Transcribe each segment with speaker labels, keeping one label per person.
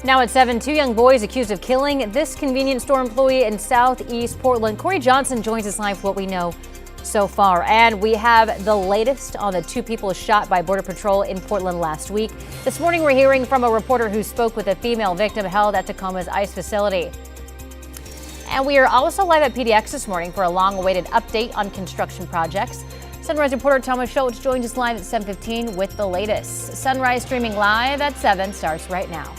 Speaker 1: Now at 7, two young boys accused of killing this convenience store employee in southeast Portland. Corey Johnson joins us live with what we know so far. And we have the latest on the two people shot by Border Patrol in Portland last week. This morning, we're hearing from a reporter who spoke with a female victim held at Tacoma's ICE facility. And we are also live at PDX this morning for a long-awaited update on construction projects. Sunrise reporter Thomas Schultz joins us live at 7:15 with the latest. Sunrise streaming live at 7 starts right now.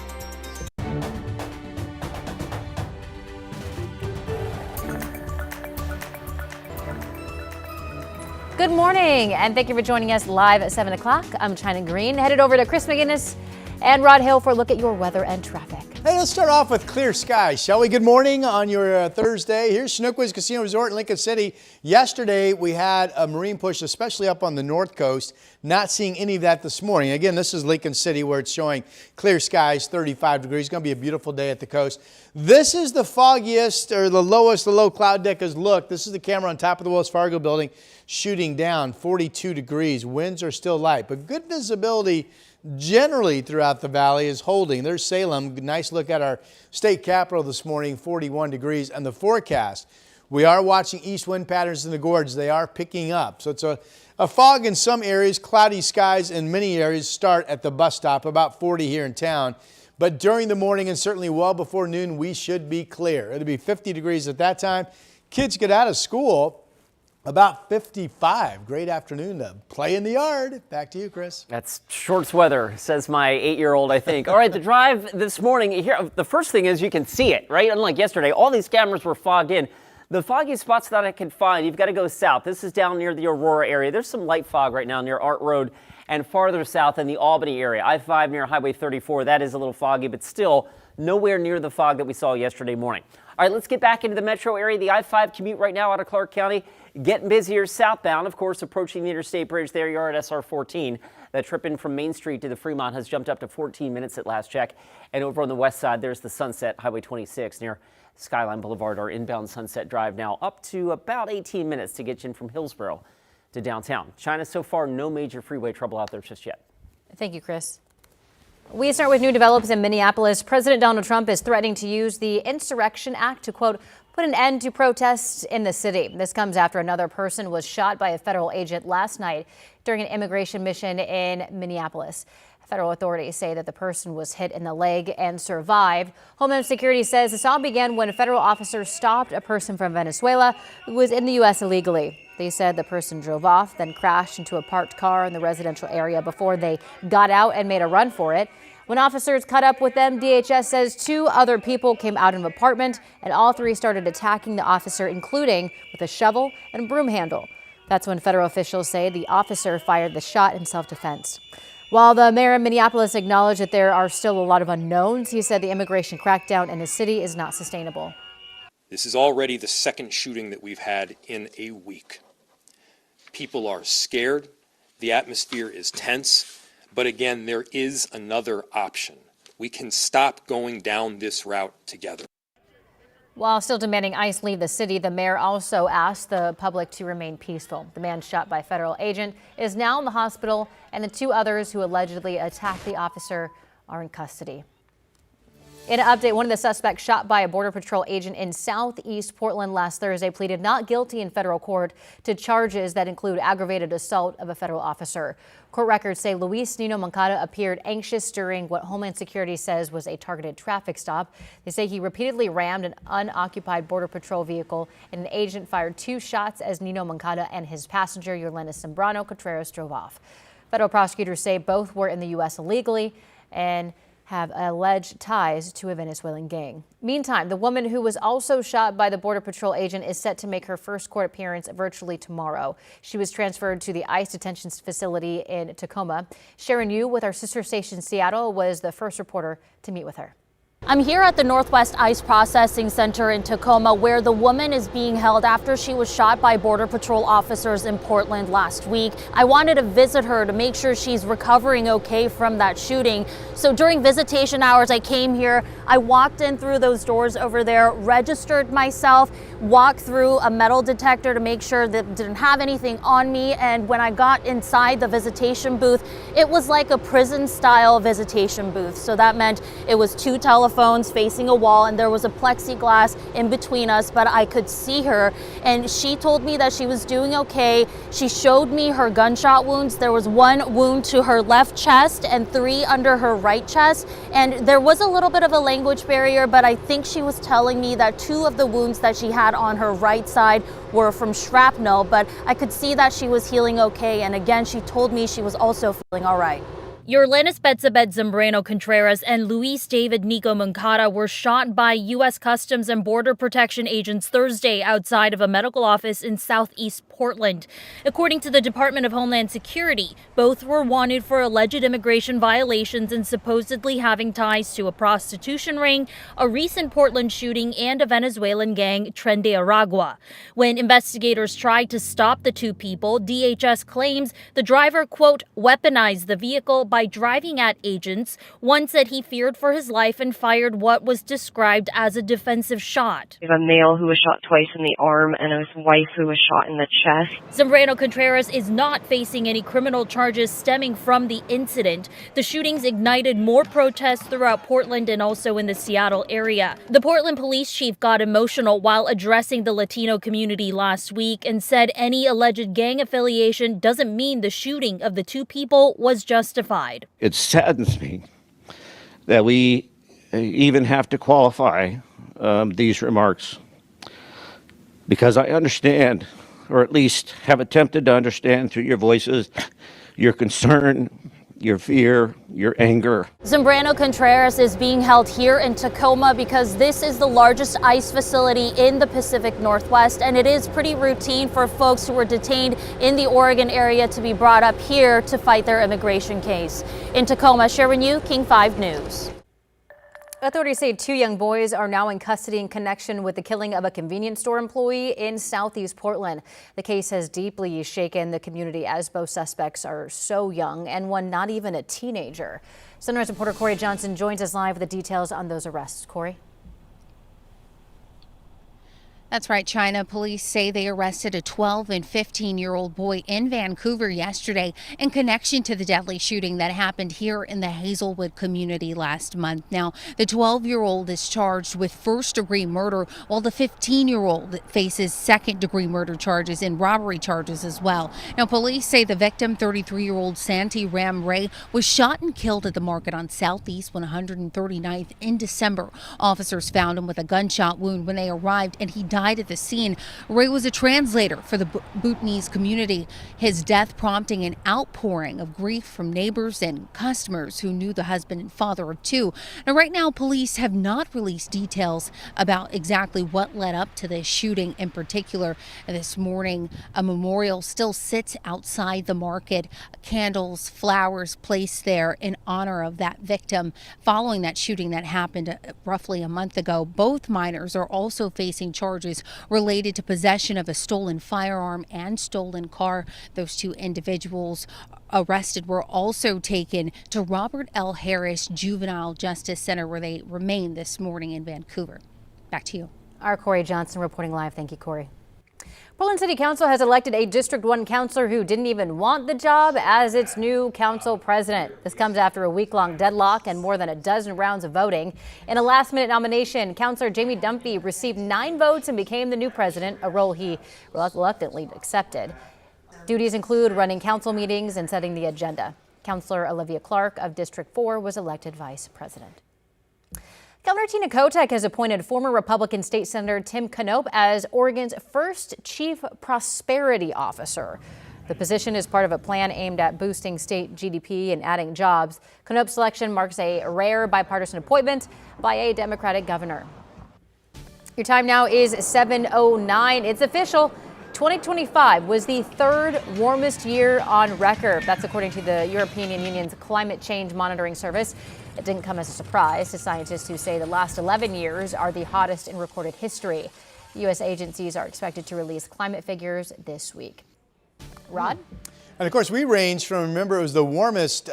Speaker 1: Good morning, and thank you for joining us live at 7 o'clock. I'm China Green, headed over to Chris McGinnis and Rod Hill for a look at your weather and traffic.
Speaker 2: Hey, let's start off with clear skies, shall we? Good morning on your Thursday. Here's Chinookwa's Casino Resort in Lincoln City. Yesterday, we had a marine push, especially up on the north coast. Not seeing any of that this morning. Again, this is Lincoln City where it's showing clear skies, 35 degrees. It's going to be a beautiful day at the coast. This is the foggiest or the lowest the low cloud deck has looked. This is the camera on top of the Wells Fargo building shooting down 42 degrees. Winds are still light, but good visibility generally throughout the valley is holding. There's Salem. Nice look at our state capital this morning, 41 degrees. And the forecast, we are watching east wind patterns in the gorge. They are picking up. So it's a fog in some areas, cloudy skies in many areas. Start at the bus stop, about 40 here in town. But during the morning and certainly well before noon, we should be clear. It'll be 50 degrees at that time. Kids get out of school about 55. Great afternoon to play in the yard. Back to you, Chris.
Speaker 3: That's shorts weather, says my 8-year-old, I think. All right, the drive this morning, here, the first thing is you can see it, right? Unlike yesterday, all these cameras were fogged in. The foggiest spots that I could find, you've got to go south. This is down near the Aurora area. There's some light fog right now near Art Road and farther south in the Albany area. I-5 near Highway 34, that is a little foggy, but still nowhere near the fog that we saw yesterday morning. All right, let's get back into the metro area. The I-5 commute right now out of Clark County, getting busier southbound, of course, approaching the interstate bridge there. You're at SR 14. That trip in from Main Street to the Fremont has jumped up to 14 minutes at last check. And over on the west side, there's the Sunset Highway 26 near Skyline Boulevard, our inbound Sunset Drive now up to about 18 minutes to get you in from Hillsborough to downtown. China, so far, no major freeway trouble out there just yet.
Speaker 1: Thank you, Chris. We start with new developments in Minneapolis. President Donald Trump is threatening to use the Insurrection Act to, quote, put an end to protests in the city. This comes after another person was shot by a federal agent last night during an immigration mission in Minneapolis. Federal authorities say that the person was hit in the leg and survived. Homeland Security says this all began when federal officers stopped a person from Venezuela who was in the U.S. illegally. They said the person drove off, then crashed into a parked car in the residential area before they got out and made a run for it. When officers caught up with them, DHS says two other people came out of an apartment and all three started attacking the officer, including with a shovel and broom handle. That's when federal officials say the officer fired the shot in self-defense. While the mayor of Minneapolis acknowledged that there are still a lot of unknowns, he said the immigration crackdown in the city is not sustainable.
Speaker 4: This is already the second shooting that we've had in a week. People are scared. The atmosphere is tense. But again, there is another option. We can stop going down this route together.
Speaker 1: While still demanding ICE leave the city, the mayor also asked the public to remain peaceful. The man shot by a federal agent is now in the hospital, and the two others who allegedly attacked the officer are in custody. In an update, one of the suspects shot by a Border Patrol agent in southeast Portland last Thursday pleaded not guilty in federal court to charges that include aggravated assault of a federal officer. Court records say Luis Nino Moncada appeared anxious during what Homeland Security says was a targeted traffic stop. They say he repeatedly rammed an unoccupied Border Patrol vehicle, and an agent fired two shots as Nino Moncada and his passenger, Yolanda Sembrano Contreras, drove off. Federal prosecutors say both were in the U.S. illegally and have alleged ties to a Venezuelan gang. Meantime, the woman who was also shot by the Border Patrol agent is set to make her first court appearance virtually tomorrow. She was transferred to the ICE detention facility in Tacoma. Sharon Yu with our sister station Seattle was the first reporter to meet with her.
Speaker 5: I'm here at the Northwest Ice Processing Center in Tacoma, where the woman is being held after she was shot by Border Patrol officers in Portland last week. I wanted to visit her to make sure she's recovering okay from that shooting. So during visitation hours, I came here. I walked in through those doors over there, registered myself, walked through a metal detector to make sure that it didn't have anything on me. And when I got inside the visitation booth, it was like a prison-style visitation booth. So that meant it was 2 telephones facing a wall, and there was a plexiglass in between us, but I could see her, and she told me that she was doing okay. She showed me her gunshot wounds. There was 1 wound to her left chest and 3 under her right chest, and there was a little bit of a language barrier, but I think she was telling me that 2 of the wounds that she had on her right side were from shrapnel, but I could see that she was healing okay, and again, she told me she was also feeling all right. Yorlenis Betsabet Zambrano Contreras and Luis David Nico Moncada were shot by U.S. Customs and Border Protection agents Thursday outside of a medical office in southeast Portland. According to the Department of Homeland Security, both were wanted for alleged immigration violations and supposedly having ties to a prostitution ring, a recent Portland shooting, and a Venezuelan gang, Tren de Aragua. When investigators tried to stop the 2 people, DHS claims the driver, quote, weaponized the vehicle by driving at agents. One said he feared for his life and fired what was described as a defensive shot.
Speaker 6: We have a male who was shot twice in the arm and his wife who was shot in the chest.
Speaker 5: Zambrano Contreras is not facing any criminal charges stemming from the incident. The shootings ignited more protests throughout Portland and also in the Seattle area. The Portland police chief got emotional while addressing the Latino community last week and said any alleged gang affiliation doesn't mean the shooting of the 2 people was justified.
Speaker 7: It saddens me that we even have to qualify these remarks, because I understand, or at least have attempted to understand through your voices, your concern, your fear, your anger.
Speaker 5: Zambrano Contreras is being held here in Tacoma because this is the largest ICE facility in the Pacific Northwest, and it is pretty routine for folks who were detained in the Oregon area to be brought up here to fight their immigration case. In Tacoma, Sharon Yu, King 5 News.
Speaker 1: Authorities say 2 young boys are now in custody in connection with the killing of a convenience store employee in southeast Portland. The case has deeply shaken the community as both suspects are so young and one not even a teenager. Sunrise reporter Corey Johnson joins us live with the details on those arrests. Corey?
Speaker 8: That's right, China. Police say they arrested a 12 and 15-year-old boy in Vancouver yesterday in connection to the deadly shooting that happened here in the Hazelwood community last month. Now, the 12-year-old is charged with first-degree murder, while the 15-year-old faces second-degree murder charges and robbery charges as well. Now, police say the victim, 33-year-old Santi Ram Ray, was shot and killed at the market on Southeast 139th in December. Officers found him with a gunshot wound when they arrived, and he died at the scene. Ray was a translator for the Bhutanese community, his death prompting an outpouring of grief from neighbors and customers who knew the husband and father of 2. Now, right now, police have not released details about exactly what led up to this shooting in particular. This morning, a memorial still sits outside the market, candles, flowers placed there in honor of that victim following that shooting that happened roughly a month ago. Both minors are also facing charges related to possession of a stolen firearm and stolen car. Those 2 individuals arrested were also taken to Robert L. Harris Juvenile Justice Center, where they remain this morning in Vancouver. Back to you.
Speaker 1: Our Corey Johnson reporting live. Thank you, Corey. Portland City Council has elected a District 1 councilor who didn't even want the job as its new council president. This comes after a week-long deadlock and more than a dozen rounds of voting. In a last-minute nomination, Councilor Jamie Dunphy received 9 votes and became the new president, a role he reluctantly accepted. Duties include running council meetings and setting the agenda. Councilor Olivia Clark of District 4 was elected vice president. Governor Tina Kotek has appointed former Republican State Senator Tim Knopp as Oregon's first Chief Prosperity Officer. The position is part of a plan aimed at boosting state GDP and adding jobs. Knopp's selection marks a rare bipartisan appointment by a Democratic governor. Your time now is 7:09. It's official. 2025 was the third warmest year on record. That's according to the European Union's Climate Change Monitoring Service. It didn't come as a surprise to scientists who say the last 11 years are the hottest in recorded history. U.S. agencies are expected to release climate figures this week. Rod?
Speaker 2: And of course, we range from, remember, it was the warmest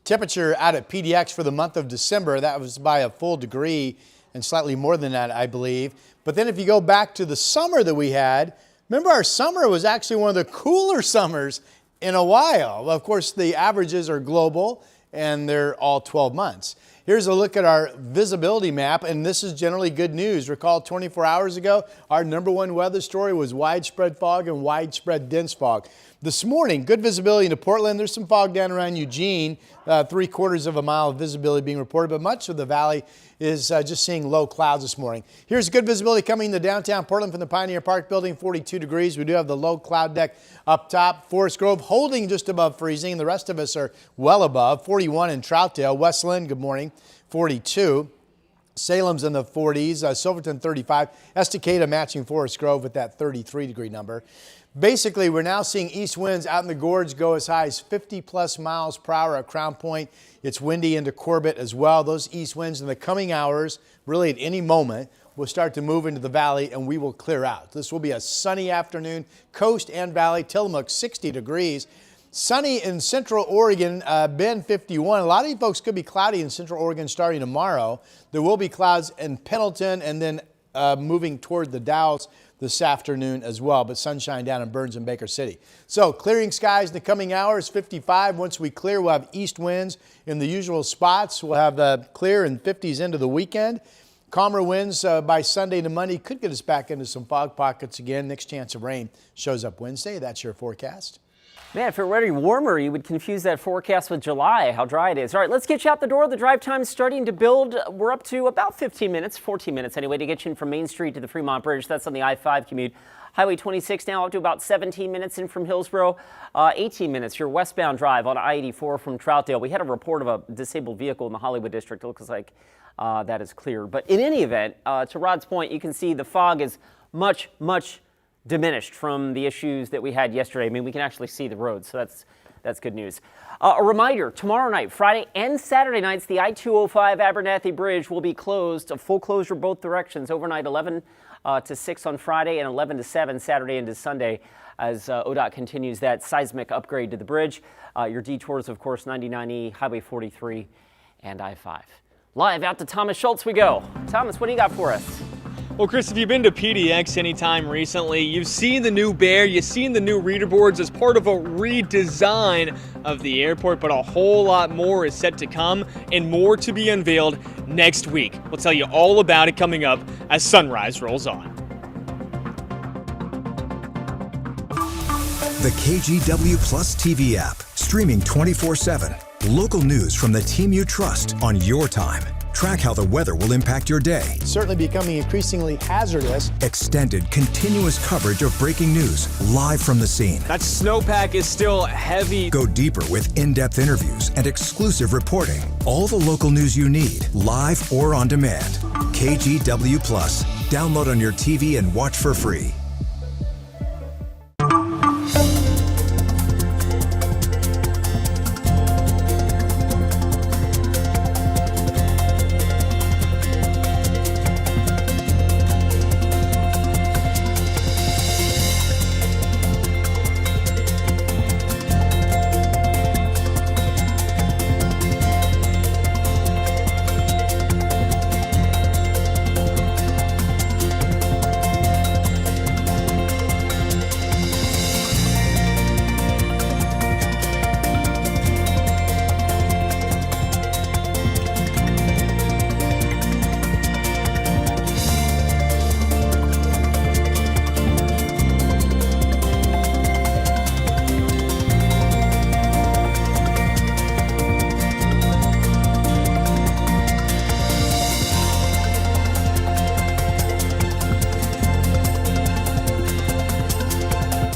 Speaker 2: temperature out at PDX for the month of December. That was by a full degree and slightly more than that, I believe. But then if you go back to the summer that we had, remember our summer was actually one of the cooler summers in a while. Of course, the averages are global and they're all 12 months. Here's a look at our visibility map, and this is generally good news. Recall 24 hours ago, our #1 weather story was widespread fog and widespread dense fog. This morning, good visibility into Portland. There's some fog down around Eugene, 3/4 of a mile of visibility being reported, but much of the valley is just seeing low clouds this morning. Here's good visibility coming to downtown Portland from the Pioneer Park building, 42 degrees. We do have the low cloud deck up top. Forest Grove holding just above freezing. The rest of us are well above. 41 in Troutdale. Westland, good morning, 42. Salem's in the 40s. Silverton, 35. Estacada matching Forest Grove with that 33-degree number. Basically, we're now seeing east winds out in the gorge go as high as 50+ miles per hour at Crown Point. It's windy into Corbett as well. Those east winds in the coming hours, really at any moment, will start to move into the valley and we will clear out. This will be a sunny afternoon, coast and valley. Tillamook, 60 degrees. Sunny in Central Oregon, Bend 51. A lot of you folks could be cloudy in Central Oregon starting tomorrow. There will be clouds in Pendleton and then moving toward the Dalles this afternoon as well, but sunshine down in Burns and Baker City. So clearing skies in the coming hours, 55. Once we clear, we'll have east winds in the usual spots. We'll have clear and 50s into the weekend. Calmer winds by Sunday to Monday could get us back into some fog pockets again. Next chance of rain shows up Wednesday. That's your forecast.
Speaker 3: Man, if it were any warmer, you would confuse that forecast with July, how dry it is. All right, let's get you out the door. The drive time's starting to build. We're up to about 15 minutes, 14 minutes anyway, to get you in from Main Street to the Fremont Bridge. That's on the I-5 commute. Highway 26 now up to about 17 minutes in from Hillsborough. 18 minutes, your westbound drive on I-84 from Troutdale. We had a report of a disabled vehicle in the Hollywood district. It looks like that is clear. But in any event, to Rod's point, you can see the fog is much diminished from the issues that we had yesterday. I mean, we can actually see the road, so that's good news. A reminder, tomorrow night, Friday and Saturday nights, the I-205 Abernathy Bridge will be closed, a full closure both directions, overnight 11 to 6 on Friday and 11 to 7 Saturday into Sunday as ODOT continues that seismic upgrade to the bridge. Your detours, of course, 99E, Highway 43, and I-5. Live out to Thomas Schultz we go. Thomas, what do you got for us?
Speaker 9: Well, Chris, if you've been to PDX anytime recently, you've seen the new Bear, you've seen the new reader boards as part of a redesign of the airport, but a whole lot more is set to come and more to be unveiled next week. We'll tell you all about it coming up as sunrise rolls on.
Speaker 10: The KGW Plus TV app, streaming 24/7. Local news from the team you trust on your time. Track how the weather will impact your day.
Speaker 2: Certainly becoming increasingly hazardous.
Speaker 10: Extended, continuous coverage of breaking news, live from the scene.
Speaker 9: That snowpack is still heavy.
Speaker 10: Go deeper with in-depth interviews and exclusive reporting. All the local news you need, live or on demand. KGW Plus. Download on your TV and watch for free.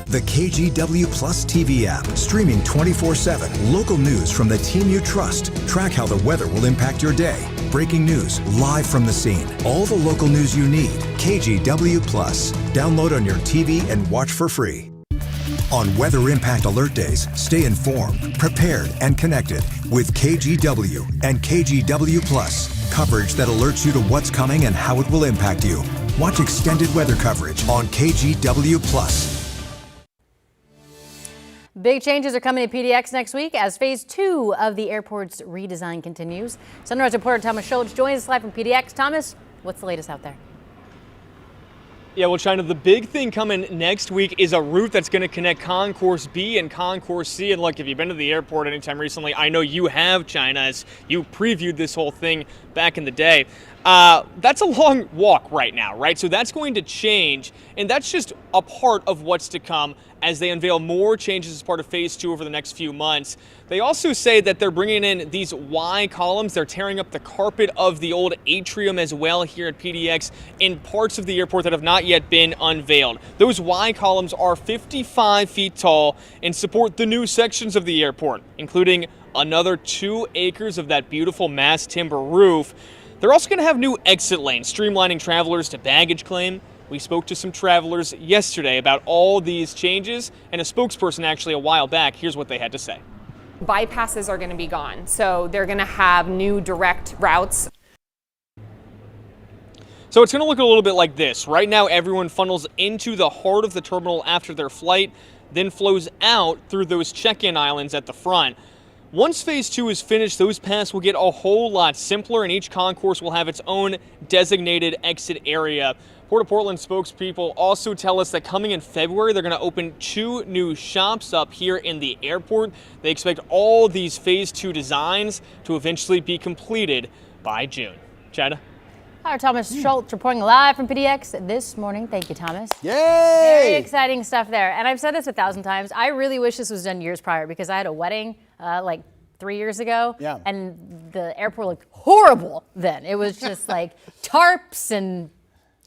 Speaker 10: The KGW Plus TV app, streaming 24/7. Local news from the team you trust. Track how the weather will impact your day. breaking news live from the scene. All the local news you need. KGW Plus. Download on your TV and watch for free. On Weather Impact Alert Days, stay informed, prepared, and connected with KGW and KGW Plus. Coverage that alerts you to what's coming and how it will impact you. Watch extended weather coverage on KGW Plus.
Speaker 1: Big changes are coming to PDX next week as phase 2 of the airport's redesign continues. Sunrise reporter Thomas Schultz joins us live from PDX. Thomas, what's the latest out there?
Speaker 9: Yeah, well, China, the big thing coming next week is a route that's going to connect Concourse B and Concourse C. And look, if you've been to the airport anytime recently, I know you have, China, as you previewed this whole thing back in the day. That's a long walk right now, right? So that's going to change, and that's just a part of what's to come as they unveil more changes as part of phase 2 over the next few months. They also say that they're bringing in these Y columns. They're tearing up the carpet of the old atrium as well here at PDX in parts of the airport that have not yet been unveiled. Those Y columns are 55 feet tall and support the new sections of the airport, including another 2 acres of that beautiful mass timber roof. They're also going to have new exit lanes, streamlining travelers to baggage claim. We spoke to some travelers yesterday about all these changes, and a spokesperson actually a while back. Here's what they had to say.
Speaker 11: Bypasses are going to be gone, so they're going to have new direct routes.
Speaker 9: So it's going to look a little bit like this. Right now, everyone funnels into the heart of the terminal after their flight, then flows out through those check-in islands at the front. Once phase 2 is finished, those paths will get a whole lot simpler, and each concourse will have its own designated exit area. Port of Portland spokespeople also tell us that coming in February, they're going to open 2 new shops up here in the airport. They expect all these phase 2 designs to eventually be completed by June. China?
Speaker 1: Hi, Thomas Schultz reporting live from PDX this morning. Thank you, Thomas.
Speaker 2: Yay!
Speaker 1: Very exciting stuff there. And I've said this 1,000 times. I really wish this was done years prior because I had a wedding like 3 years ago.
Speaker 2: Yeah.
Speaker 1: And the airport looked horrible then. It was just like tarps and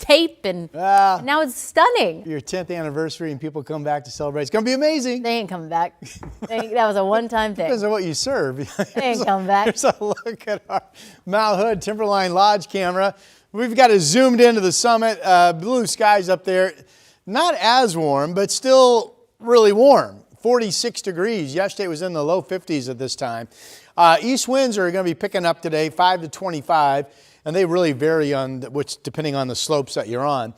Speaker 1: tape, and now it's stunning.
Speaker 2: Your 10th anniversary and people come back to celebrate. It's going to be amazing.
Speaker 1: They ain't coming back. That was a one-time thing.
Speaker 2: Depends on what you serve.
Speaker 1: They ain't coming back.
Speaker 2: Here's a look at our Mount Hood Timberline Lodge camera. We've got it zoomed into the summit. Blue skies up there. Not as warm, but still really warm. 46 degrees. Yesterday it was in the low 50s at this time. East winds are going to be picking up today, 5 to 25. And they really vary on depending on the slopes that you're on.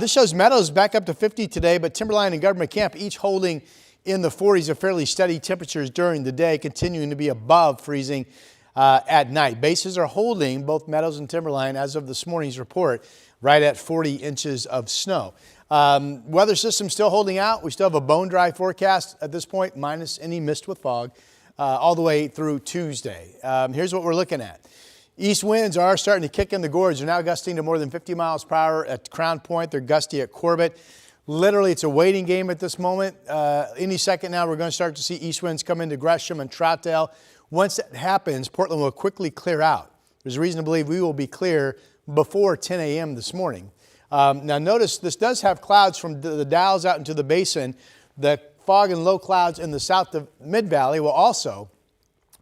Speaker 2: This shows Meadows back up to 50 today, but Timberline and Government Camp each holding in the 40s of fairly steady temperatures during the day, continuing to be above freezing at night. Bases are holding, both Meadows and Timberline, as of this morning's report, right at 40 inches of snow. Weather system still holding out. We still have a bone dry forecast at this point, minus any mist with fog, all the way through Tuesday. Here's what we're looking at. East winds are starting to kick in the gorge. They're now gusting to more than 50 miles per hour at Crown Point. They're gusty at Corbett. Literally, it's a waiting game at this moment. Any second now, we're going to start to see east winds come into Gresham and Troutdale. Once that happens, Portland will quickly clear out. There's a reason to believe we will be clear before 10 a.m. this morning. Now, notice this does have clouds from the Dalles out into the basin. The fog and low clouds in the south to mid-valley will also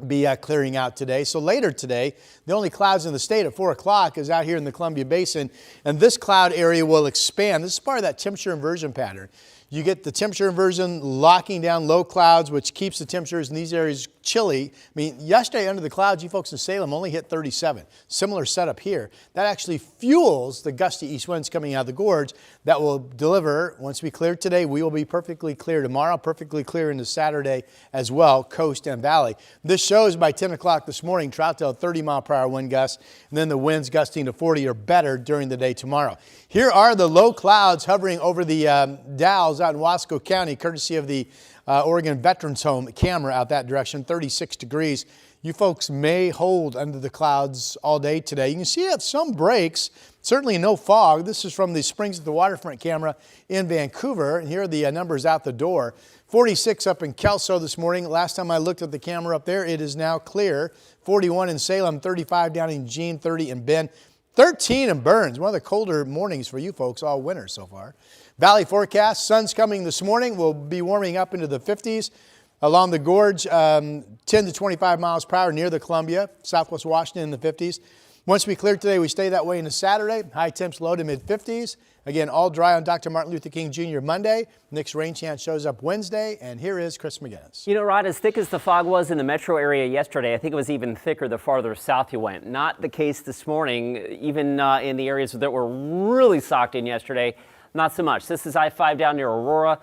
Speaker 2: be clearing out today. So later today, the only clouds in the state at 4 o'clock is out here in the Columbia Basin, and this cloud area will expand. This is part of that temperature inversion pattern. You get the temperature inversion locking down low clouds, which keeps the temperatures in these areas chilly. I mean, yesterday under the clouds, you folks in Salem only hit 37. Similar setup here. That actually fuels the gusty east winds coming out of the gorge that will deliver, once we clear today, we will be perfectly clear tomorrow, perfectly clear into Saturday as well, coast and valley. This shows by 10 o'clock this morning, Troutdale 30 mile per hour wind gusts, and then the winds gusting to 40 or better during the day tomorrow. Here are the low clouds hovering over the Dalles out in Wasco County, courtesy of the Oregon Veterans Home camera out that direction, 36 degrees. You folks may hold under the clouds all day today. You can see that some breaks, certainly no fog. This is from the Springs at the Waterfront camera in Vancouver. And here are the numbers out the door. 46 up in Kelso this morning. Last time I looked at the camera up there, it is now clear. 41 in Salem, 35 down in Jean, 30 in Bend. 13 in Burns, one of the colder mornings for you folks all winter so far. Valley forecast, sun's coming this morning. We'll be warming up into the 50s. Along the gorge, 10 to 25 miles per hour near the Columbia, southwest Washington in the 50s. Once we clear today, we stay that way into Saturday. High temps low to mid-50s. Again, all dry on Dr. Martin Luther King Jr. Monday. Next rain chance shows up Wednesday. And here is Chris McGinnis.
Speaker 3: You know, Rod, as thick as the fog was in the metro area yesterday, I think it was even thicker the farther south you went. Not the case this morning, even in the areas that were really socked in yesterday. Not so much. This is I-5 down near Aurora.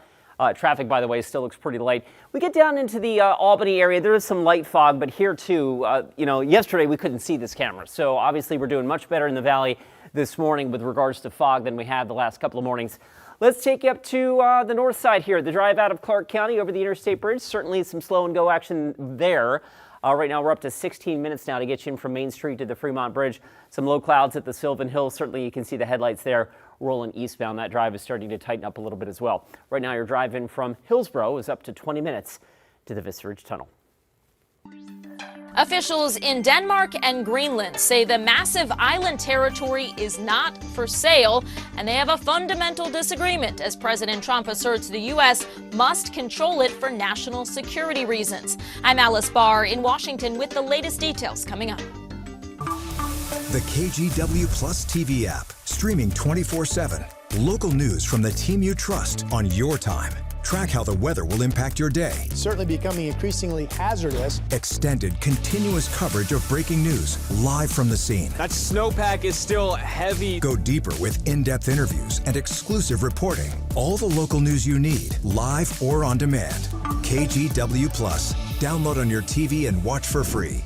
Speaker 3: Traffic, by the way, still looks pretty light. We get down into the Albany area. There is some light fog, but here too, yesterday we couldn't see this camera. So obviously we're doing much better in the valley this morning with regards to fog than we had the last couple of mornings. Let's take you up to the north side here. The drive out of Clark County over the Interstate Bridge. Certainly some slow and go action there. Right now we're up to 16 minutes now to get you in from Main Street to the Fremont Bridge. Some low clouds at the Sylvan Hills. Certainly you can see the headlights there rolling eastbound. That drive is starting to tighten up a little bit as well. Right now your drive in from Hillsborough is up to 20 minutes to the Vista Ridge Tunnel.
Speaker 5: Officials in Denmark and Greenland say the massive island territory is not for sale, and they have a fundamental disagreement as President Trump asserts the U.S. must control it for national security reasons. I'm Alice Barr in Washington with the latest details coming up.
Speaker 10: The KGW Plus TV app, streaming 24/7. Local news from the team you trust on your time. Track how the weather will impact your day.
Speaker 2: Certainly becoming increasingly hazardous.
Speaker 10: Extended, continuous coverage of breaking news live from the scene.
Speaker 9: That snowpack is still heavy.
Speaker 10: Go deeper with in-depth interviews and exclusive reporting. All the local news you need, live or on demand. KGW Plus. Download on your TV and watch for free.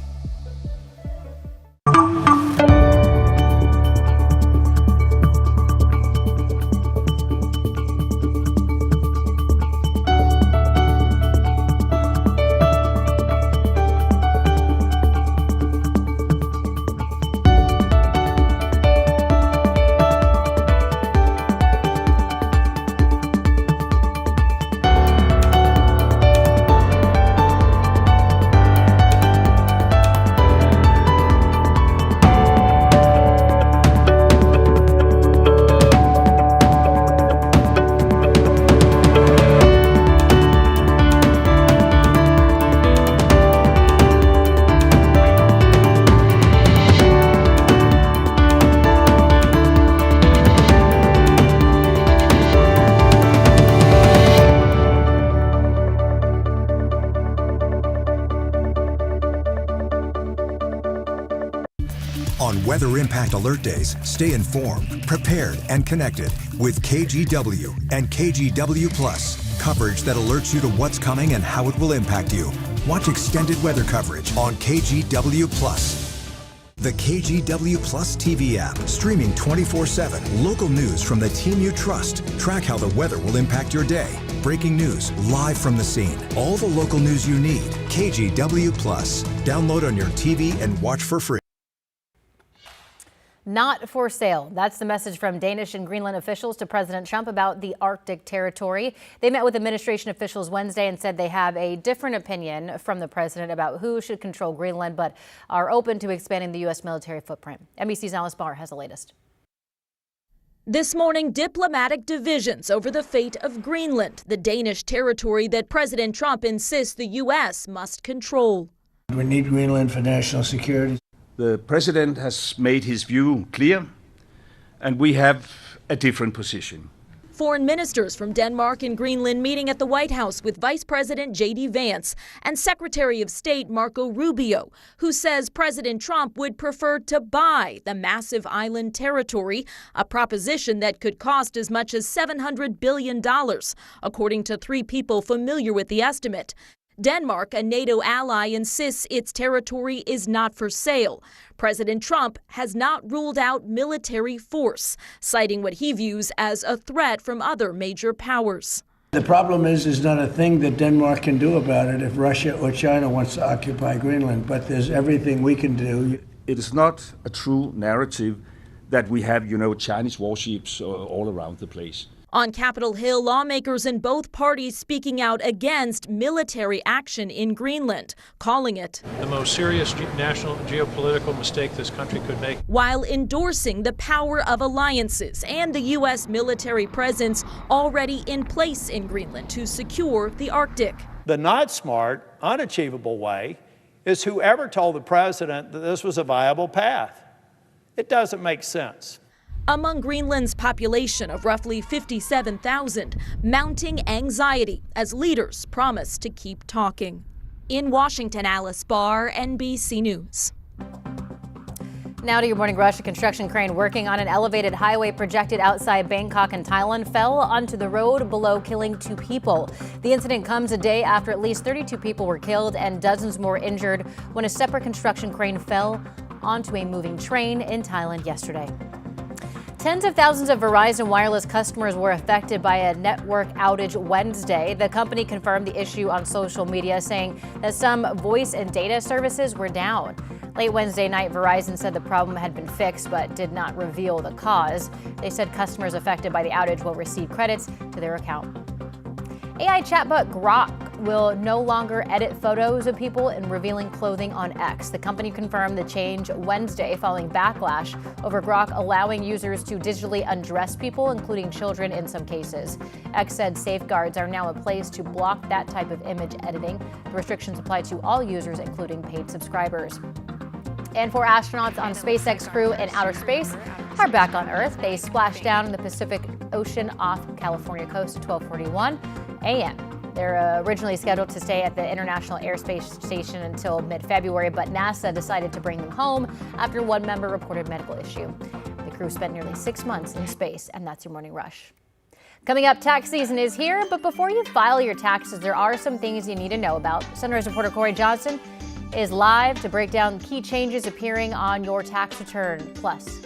Speaker 10: On Weather Impact Alert Days, stay informed, prepared, and connected with KGW and KGW Plus. Coverage that alerts you to what's coming and how it will impact you. Watch extended weather coverage on KGW Plus. The KGW Plus TV app, streaming 24/7. Local news from the team you trust. Track how the weather will impact your day. Breaking news live from the scene. All the local news you need. KGW Plus. Download on your TV and watch for free.
Speaker 1: Not for sale. That's the message from Danish and Greenland officials to President Trump about the Arctic territory. They met with administration officials Wednesday and said they have a different opinion from the president about who should control Greenland, but are open to expanding the U.S. military footprint. NBC's Alice Barr has the latest.
Speaker 12: This morning, diplomatic divisions over the fate of Greenland, the Danish territory that President Trump insists the U.S. must control.
Speaker 13: We need Greenland for national security.
Speaker 14: The president has made his view clear, and we have a different position.
Speaker 12: Foreign ministers from Denmark and Greenland meeting at the White House with Vice President J.D. Vance and Secretary of State Marco Rubio, who says President Trump would prefer to buy the massive island territory, a proposition that could cost as much as $700 billion, according to three people familiar with the estimate. Denmark, a NATO ally, insists its territory is not for sale. President Trump has not ruled out military force, citing what he views as a threat from other major powers.
Speaker 13: The problem is there's not a thing that Denmark can do about it if Russia or China wants to occupy Greenland, but there's everything we can do.
Speaker 14: It is not a true narrative that we have, Chinese warships all around the place.
Speaker 12: On Capitol Hill, lawmakers in both parties speaking out against military action in Greenland, calling it
Speaker 15: the most serious national geopolitical mistake this country could make,
Speaker 12: while endorsing the power of alliances and the U.S. military presence already in place in Greenland to secure the Arctic.
Speaker 16: The not smart, unachievable way is whoever told the president that this was a viable path. It doesn't make sense.
Speaker 12: Among Greenland's population of roughly 57,000, mounting anxiety as leaders promise to keep talking. In Washington, Alice Barr, NBC News.
Speaker 1: Now to your morning rush. A construction crane working on an elevated highway projected outside Bangkok in Thailand fell onto the road below, killing 2 people. The incident comes a day after at least 32 people were killed and dozens more injured when a separate construction crane fell onto a moving train in Thailand yesterday. Tens of thousands of Verizon wireless customers were affected by a network outage Wednesday. The company confirmed the issue on social media, saying that some voice and data services were down. Late Wednesday night, Verizon said the problem had been fixed but did not reveal the cause. They said customers affected by the outage will receive credits to their account. AI chatbot Grok will no longer edit photos of people in revealing clothing on X. The company confirmed the change Wednesday following backlash over Grok allowing users to digitally undress people, including children in some cases. X said safeguards are now in place to block that type of image editing. The restrictions apply to all users, including paid subscribers. And 4 astronauts on SpaceX crew in outer space are back on Earth. They splashed down in the Pacific Ocean off California coast at 12:41 a.m. They're originally scheduled to stay at the International Airspace Station until mid-February, but NASA decided to bring them home after one member reported medical issue. The crew spent nearly 6 months in space, and that's your morning rush. Coming up, tax season is here, but before you file your taxes, there are some things you need to know about. Sunrise reporter Corey Johnson is live to break down key changes appearing on your tax return. Plus,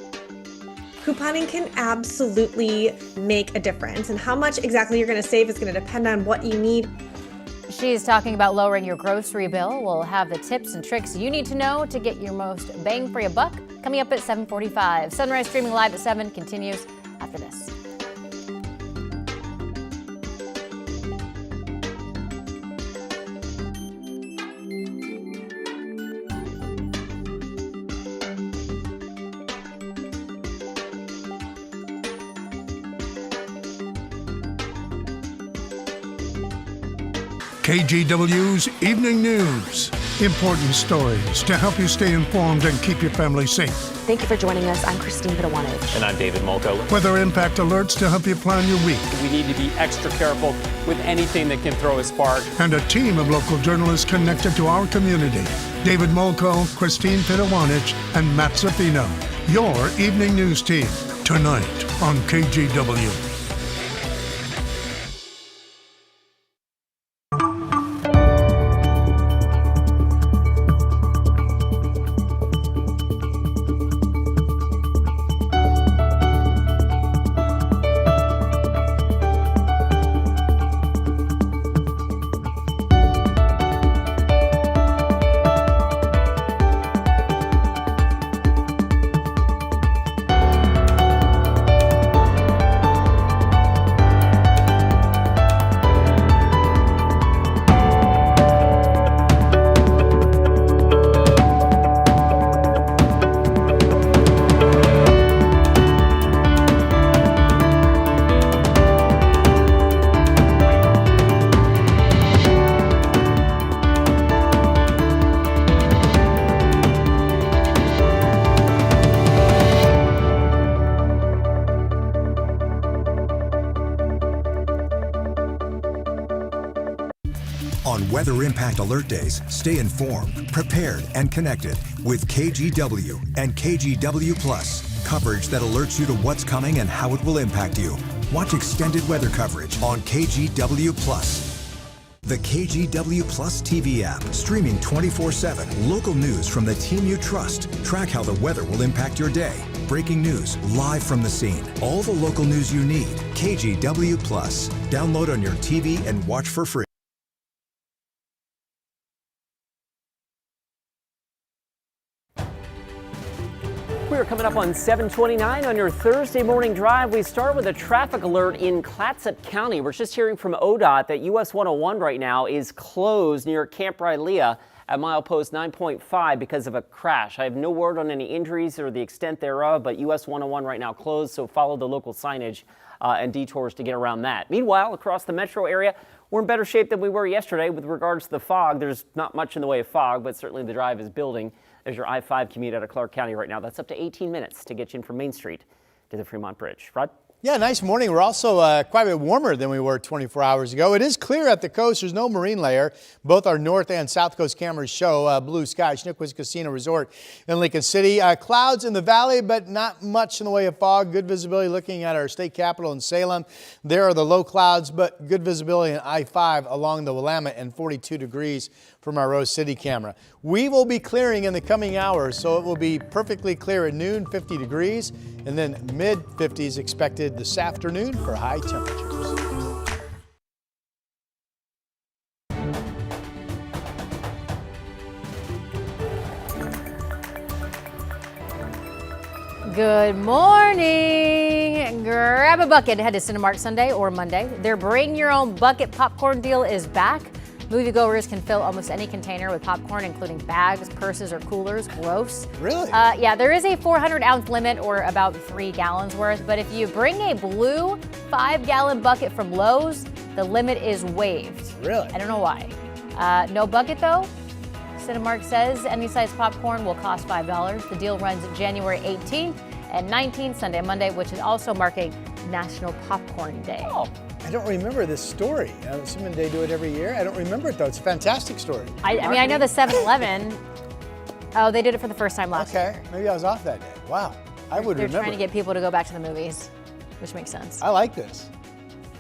Speaker 17: couponing can absolutely make a difference, and how much exactly you're going to save is going to depend on what you need.
Speaker 1: She's talking about lowering your grocery bill. We'll have the tips and tricks you need to know to get your most bang for your buck coming up at 7:45. Sunrise streaming live at 7 continues after this.
Speaker 18: KGW's Evening News. Important stories to help you stay informed and keep your family safe.
Speaker 19: Thank you for joining us. I'm Christine Pittawanich.
Speaker 20: And I'm David Molko.
Speaker 18: Weather impact alerts to help you plan your week.
Speaker 20: We need to be extra careful with anything that can throw a spark.
Speaker 18: And a team of local journalists connected to our community. David Molko, Christine Pittawanich, and Matt Zaffino. Your Evening News team. Tonight on KGW.
Speaker 10: On Weather Impact Alert Days, stay informed, prepared, and connected with KGW and KGW Plus. Coverage that alerts you to what's coming and how it will impact you. Watch extended weather coverage on KGW Plus. The KGW Plus TV app, streaming 24/7. Local news from the team you trust. Track how the weather will impact your day. Breaking news live from the scene. All the local news you need. KGW Plus. Download on your TV and watch for free.
Speaker 3: We're coming up on 7:29 on your Thursday morning drive. We start with a traffic alert in Clatsop County. We're just hearing from ODOT that US 101 right now is closed near Camp Rylea at milepost 9.5 because of a crash. I have no word on any injuries or the extent thereof, but US 101 right now closed, so follow the local signage and detours to get around that. Meanwhile, across the metro area, we're in better shape than we were yesterday with regards to the fog. There's not much in the way of fog, but certainly the drive is building. There's your I-5 commute out of Clark County right now. That's up to 18 minutes to get you in from Main Street to the Fremont Bridge. Rod?
Speaker 2: Yeah, nice morning. We're also quite a bit warmer than we were 24 hours ago. It is clear at the coast. There's no marine layer. Both our north and south coast cameras show blue sky. Schnuckwitz Casino Resort in Lincoln City. Clouds in the valley, but not much in the way of fog. Good visibility looking at our state capital in Salem. There are the low clouds, but good visibility in I-5 along the Willamette and 42 degrees from our Rose City camera. We will be clearing in the coming hours, so it will be perfectly clear at noon, 50 degrees, and then mid-50s expected this afternoon for high temperatures.
Speaker 1: Good morning. Grab a bucket and head to Cinemark Sunday or Monday. Their Bring Your Own Bucket popcorn deal is back. Moviegoers can fill almost any container with popcorn, including bags, purses, or coolers. Gross.
Speaker 2: Really?
Speaker 1: Yeah, there is a 400-ounce limit, or about 3 gallons worth. But if you bring a blue 5-gallon bucket from Lowe's, the limit is waived.
Speaker 2: Really?
Speaker 1: I don't know why. No bucket, though? Cinemark says any size popcorn will cost $5. The deal runs January 18th and 19th, Sunday and Monday, which is also marking National Popcorn Day.
Speaker 2: Oh, I don't remember this story. I'm assuming they do it every year. I don't remember it, though. It's a fantastic story.
Speaker 1: I mean, I know the 7-Eleven. Oh, they did it for the first time last year.
Speaker 2: Okay, maybe I was off that day. Wow, I would
Speaker 1: They're
Speaker 2: remember.
Speaker 1: trying to get people to go back to the movies, which makes sense.
Speaker 2: I like this.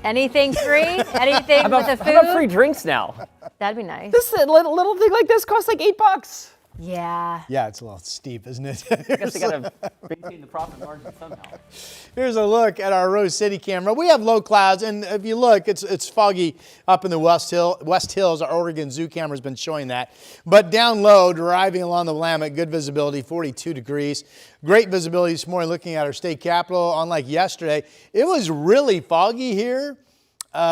Speaker 1: Anything free? Anything with the food?
Speaker 3: How about free drinks now?
Speaker 1: That'd be nice.
Speaker 3: This little thing like this costs like $8.
Speaker 1: Yeah.
Speaker 2: Yeah, it's a little steep, isn't it?
Speaker 3: I guess they gotta maintain the profit margin somehow.
Speaker 2: Here's a look at our Rose City camera. We have low clouds, and if you look, it's foggy up in the West Hills. Our Oregon Zoo camera's been showing that. But down low, driving along the Willamette, good visibility, 42 degrees. Great visibility this morning looking at our state capitol. Unlike yesterday, it was really foggy here.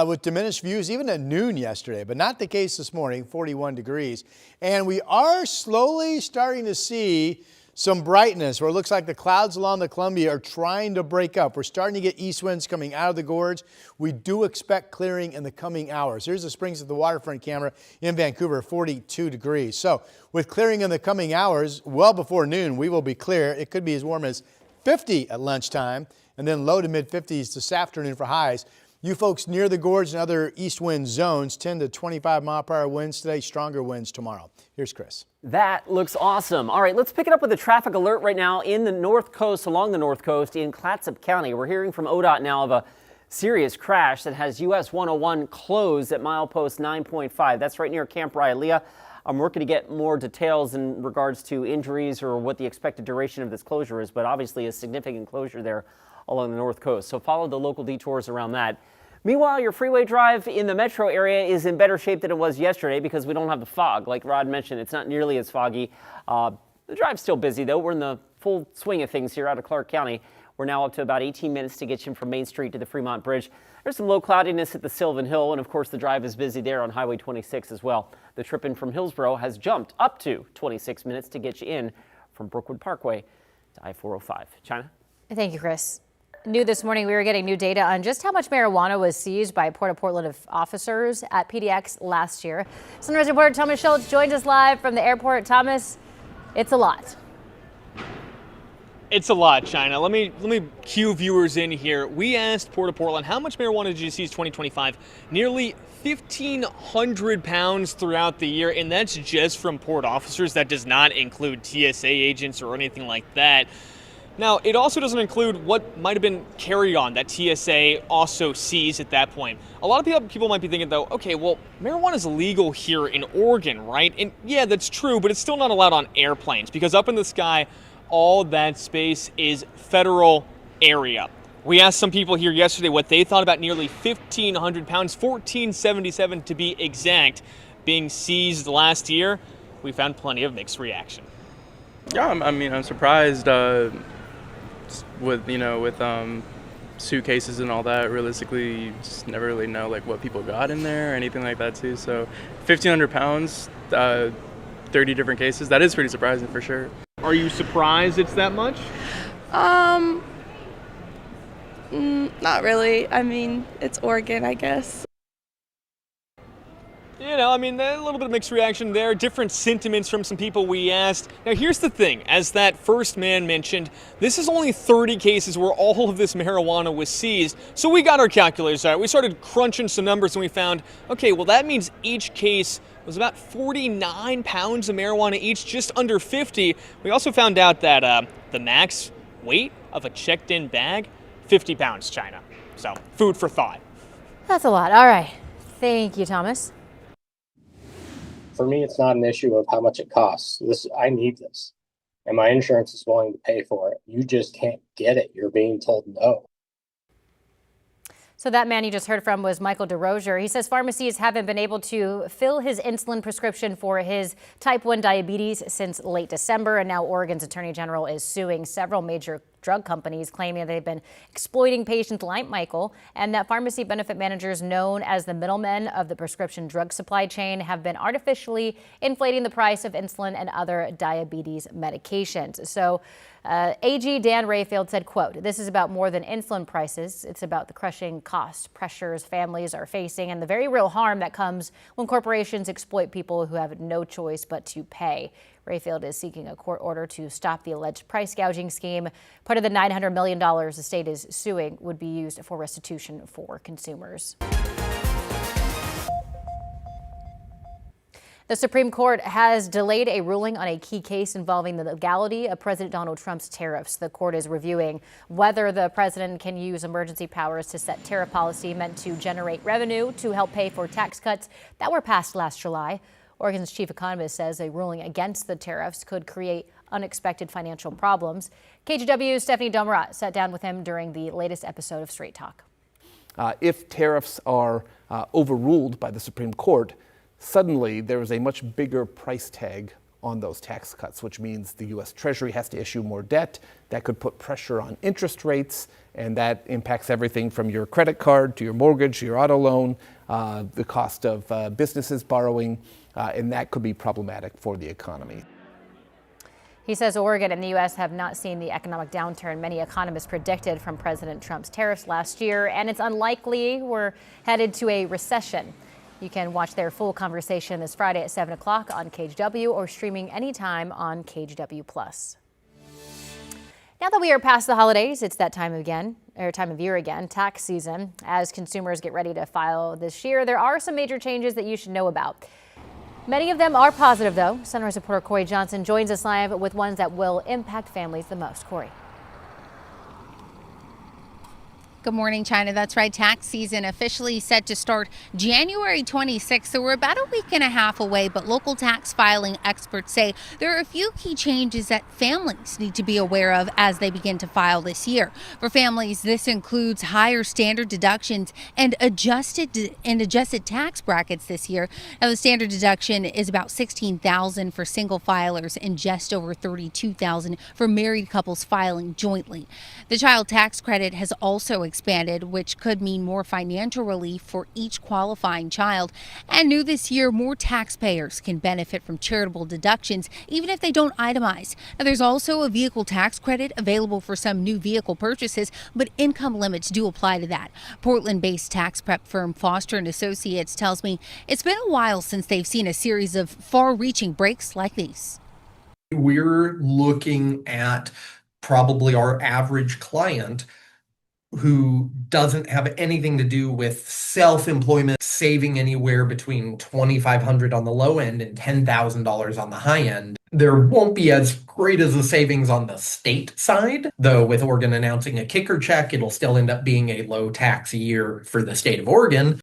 Speaker 2: With diminished views even at noon yesterday, but not the case this morning, 41 degrees. And we are slowly starting to see some brightness where it looks like the clouds along the Columbia are trying to break up. We're starting to get east winds coming out of the gorge. We do expect clearing in the coming hours. Here's the Springs at the Waterfront camera in Vancouver, 42 degrees. So with clearing in the coming hours, well before noon, we will be clear. It could be as warm as 50 at lunchtime and then low to mid 50s this afternoon for highs. You folks near the gorge and other east wind zones, 10 to 25 mile per hour winds today, stronger winds tomorrow. Here's Chris.
Speaker 3: That looks awesome. All right, let's pick it up with a traffic alert right now in the North Coast, along the North Coast in Clatsop County. We're hearing from ODOT now of a serious crash that has US 101 closed at milepost 9.5. That's right near Camp Rylea. I'm working to get more details in regards to injuries or what the expected duration of this closure is, but obviously a significant closure there along the North Coast. So follow the local detours around that. Meanwhile, your freeway drive in the metro area is in better shape than it was yesterday because we don't have the fog. Like Rod mentioned, it's not nearly as foggy. The drive's still busy, though. We're in the full swing of things here out of Clark County. We're now up to about 18 minutes to get you from Main Street to the Fremont Bridge. There's some low cloudiness at the Sylvan Hill, and of course the drive is busy there on Highway 26 as well. The trip in from Hillsborough has jumped up to 26 minutes to get you in from Brookwood Parkway to I-405. China?
Speaker 1: Thank you, Chris. New this morning, we were getting new data on just how much marijuana was seized by Port of Portland officers at PDX last year. Sunrise reporter Thomas Schultz joins us live from the airport. Thomas, it's a lot.
Speaker 9: It's a lot, China. Let me cue viewers in here. We asked Port of Portland, how much marijuana did you seize 2025? Nearly 1,500 pounds throughout the year, and that's just from port officers. That does not include TSA agents or anything like that. Now, it also doesn't include what might have been carried on that TSA also seized at that point. A lot of people might be thinking, though, okay, well, marijuana is illegal here in Oregon, right? And yeah, that's true, but it's still not allowed on airplanes because up in the sky, all that space is federal area. We asked some people here yesterday what they thought about nearly 1,500 pounds, 1,477 to be exact, being seized last year. We found plenty of mixed reaction.
Speaker 16: Yeah, I'm surprised. With suitcases and all that, realistically, you just never really know like what people got in there or anything like that too. So 1,500 pounds, 30 different cases, that is pretty surprising for sure.
Speaker 9: Are you surprised it's that much?
Speaker 21: Not really. I mean, it's Oregon, I guess.
Speaker 9: You know, I mean, a little bit of mixed reaction there, different sentiments from some people we asked. Now, here's the thing. As that first man mentioned, this is only 30 cases where all of this marijuana was seized. So we got our calculators out. We started crunching some numbers and we found, okay, well, that means each case was about 49 pounds of marijuana each, just under 50. We also found out that the max weight of a checked-in bag, 50 pounds, China. So, food for thought.
Speaker 1: That's a lot. All right. Thank you, Thomas.
Speaker 21: For me, it's not an issue of how much it costs. I need this, and my insurance is willing to pay for it. You just can't get it. You're being told no.
Speaker 1: So that man you just heard from was Michael DeRozier. He says pharmacies haven't been able to fill his insulin prescription for his type 1 diabetes since late December. And now Oregon's Attorney General is suing several major drug companies, claiming they've been exploiting patients like Michael, and that pharmacy benefit managers known as the middlemen of the prescription drug supply chain have been artificially inflating the price of insulin and other diabetes medications. So AG Dan Rayfield said, quote, "This is about more than insulin prices. It's about the crushing cost pressures families are facing and the very real harm that comes when corporations exploit people who have no choice but to pay." Rayfield is seeking a court order to stop the alleged price gouging scheme. Part of the $900 million the state is suing would be used for restitution for consumers. The Supreme Court has delayed a ruling on a key case involving the legality of President Donald Trump's tariffs. The court is reviewing whether the president can use emergency powers to set tariff policy meant to generate revenue to help pay for tax cuts that were passed last July. Oregon's chief economist says a ruling against the tariffs could create unexpected financial problems. KGW's Stephanie Domerat sat down with him during the latest episode of Straight Talk.
Speaker 22: If tariffs are overruled by the Supreme Court, suddenly there is a much bigger price tag on those tax cuts, which means the U.S. Treasury has to issue more debt. That could put pressure on interest rates, and that impacts everything from your credit card to your mortgage, your auto loan, the cost of businesses borrowing, and that could be problematic for the economy.
Speaker 1: He says Oregon and the U.S. have not seen the economic downturn many economists predicted from President Trump's tariffs last year, and it's unlikely we're headed to a recession. You can watch their full conversation this Friday at 7 o'clock on KGW or streaming anytime on KGW+. Now that we are past the holidays, it's that time of year again, tax season. As consumers get ready to file this year, there are some major changes that you should know about. Many of them are positive, though. Sunrise reporter Corey Johnson joins us live with ones that will impact families the most. Corey.
Speaker 8: Good morning, China. That's right. Tax season officially set to start January 26th. So we're about a week and a half away, but local tax filing experts say there are a few key changes that families need to be aware of as they begin to file this year. For families, this includes higher standard deductions and adjusted tax brackets this year. Now, the standard deduction is about $16,000 for single filers and just over $32,000 for married couples filing jointly. The child tax credit has also expanded, which could mean more financial relief for each qualifying child. And new this year, more taxpayers can benefit from charitable deductions, even if they don't itemize. Now, there's also a vehicle tax credit available for some new vehicle purchases, but income limits do apply to that. Portland-based tax prep firm Foster & Associates tells me it's been a while since they've seen a series of far-reaching breaks like these.
Speaker 23: We're looking at probably our average client who doesn't have anything to do with self-employment, saving anywhere between $2,500 on the low end and $10,000 on the high end. There won't be as great as the savings on the state side, though with Oregon announcing a kicker check, it'll still end up being a low tax year for the state of Oregon.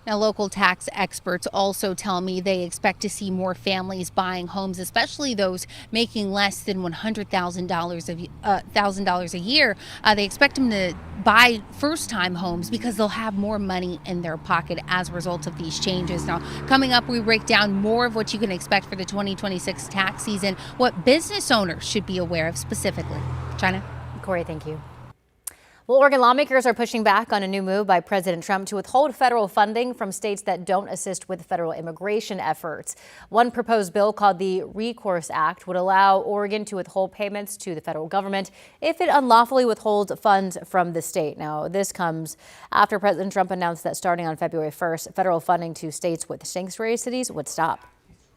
Speaker 8: Now, local tax experts also tell me they expect to see more families buying homes, especially those making less than $100,000 a year. They expect them to buy first-time homes because they'll have more money in their pocket as a result of these changes. Now, coming up, we break down more of what you can expect for the 2026 tax season, what business owners should be aware of specifically. China?
Speaker 1: Corey, thank you. Well, Oregon lawmakers are pushing back on a new move by President Trump to withhold federal funding from states that don't assist with federal immigration efforts. One proposed bill called the Recourse Act would allow Oregon to withhold payments to the federal government if it unlawfully withholds funds from the state. Now, this comes after President Trump announced that starting on February 1st, federal funding to states with sanctuary cities would stop.